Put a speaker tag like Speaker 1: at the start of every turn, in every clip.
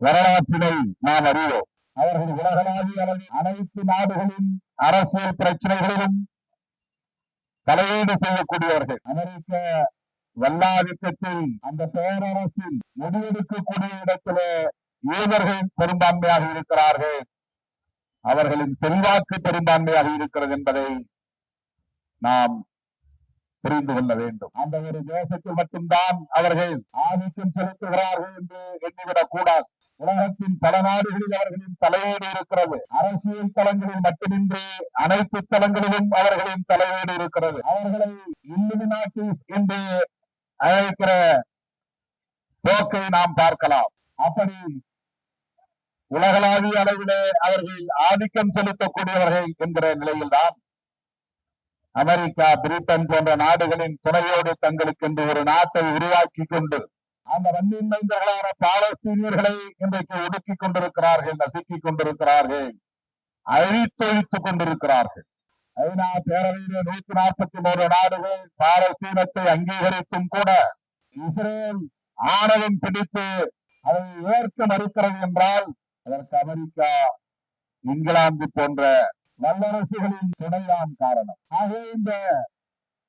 Speaker 1: வரலாற்றினை நாம் அறிவோம். அவர்கள் உலகளாவிய அனைத்து நாடுகளின் அரசியல் பிரச்சனைகளிலும் தலையீடு செய்யக்கூடியவர்கள். அமெரிக்க வல்லாதிக்கத்தில் அந்த பேரரசில் முடிவெடுக்கக்கூடிய இடத்துல யூதர்கள் பெரும்பான்மையாக இருக்கிறார்கள். அவர்களின் செல்வாக்கு பெரும்பான்மையாக இருக்கிறது என்பதை நாம் புரிந்து கொள்ள வேண்டும். அந்த ஒரு தேசத்தில் மட்டும்தான் அவர்கள் ஆதிக்கம் செலுத்துகிறார்கள் என்று எண்ணிவிடக் கூடாது. உலகத்தின் பல நாடுகளில் அவர்களின் தலையீடு இருக்கிறது. அரசியல் தளங்களில் மட்டுமின்றி அனைத்து தளங்களிலும் அவர்களின் தலையீடு இருக்கிறது. அவர்களை இல்லுமினாட்டிஸ் என்று அழைக்கிற போக்கை நாம் பார்க்கலாம். அப்படி உலகளாவிய அளவிலே அவர்கள் ஆதிக்கம் செலுத்தக்கூடியவர்கள் என்கிற நிலையில்தான் அமெரிக்கா, பிரிட்டன் போன்ற நாடுகளின் துணையோடு தங்களுக்கு என்று ஒரு நாட்டை உருவாக்கி கொண்டு அந்த மண்ணின் மைந்தர்களான பாலஸ்தீனியர்களை இன்றைக்கு ஒடுக்கிக் கொண்டிருக்கிறார்கள், நசுக்கிக் கொண்டிருக்கிறார்கள், அழித்தொழித்துக் கொண்டிருக்கிறார்கள். ஐநா பேரவையிலே 143 நாடுகள் பாலஸ்தீனத்தை அங்கீகரித்தும் கூட இஸ்ரேல் ஆணவம் பிடித்து அதை ஏற்க மறுக்கிறது என்றால் அதற்கு அமெரிக்கா, இங்கிலாந்து போன்ற வல்லரசுகளின் துணைதான் காரணம். ஆகவே இந்த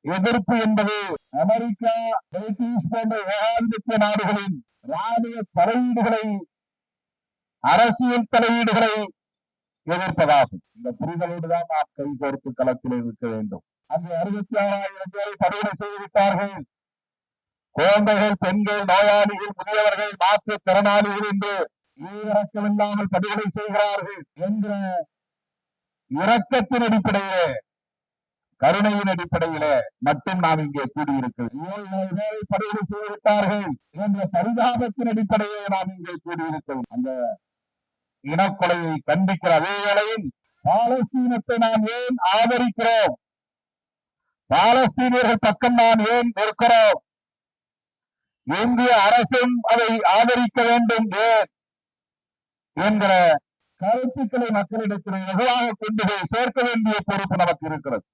Speaker 1: எதிர்ப்பு என்பது அமெரிக்கா, பிரிட்டிஷ் போன்ற ஏகாதிபத்திய நாடுகளின் ராணுவ தலையீடுகளை, அரசியல் தலையீடுகளை எதிர்ப்பதாகும். இந்த புரிதலோடுதான் நாம் கைகோர்த்து களத்தில் இருக்க வேண்டும். அங்கு 66,000 பேரை படுகொலை செய்துவிட்டார்கள். குழந்தைகள், பெண்கள், நோயாளிகள், முதியவர்கள், மாற்றுத்திறனாளிகள் என்று ஈரக்கமில்லாமல் படுகொலை செய்கிறார்கள் என்கிற இரக்கத்தின் அடிப்படையிலே, கருணையின் அடிப்படையிலே மட்டும் நாம் இங்கே கூடியிருக்கிறோம். படுகொலை செய்துவிட்டார்கள் என்ற பரிதாபத்தின் அடிப்படையே நாம் இங்கே கூடியிருக்கிறோம். அந்த இனக்கொலையை கண்டிக்கிற அதே வேளையில் பாலஸ்தீனத்தை நாம் ஏன் ஆதரிக்கிறோம், பாலஸ்தீனியர்கள் பக்கம் நாம் ஏன் நிற்கிறோம், இந்திய அரசும் அதை ஆதரிக்க வேண்டும் ஏன் என்கிற கருத்துக்களை மக்களிடத்தில் வெகுவாக கொண்டு போய் சேர்க்க வேண்டிய பொறுப்பு நமக்கு இருக்கிறது.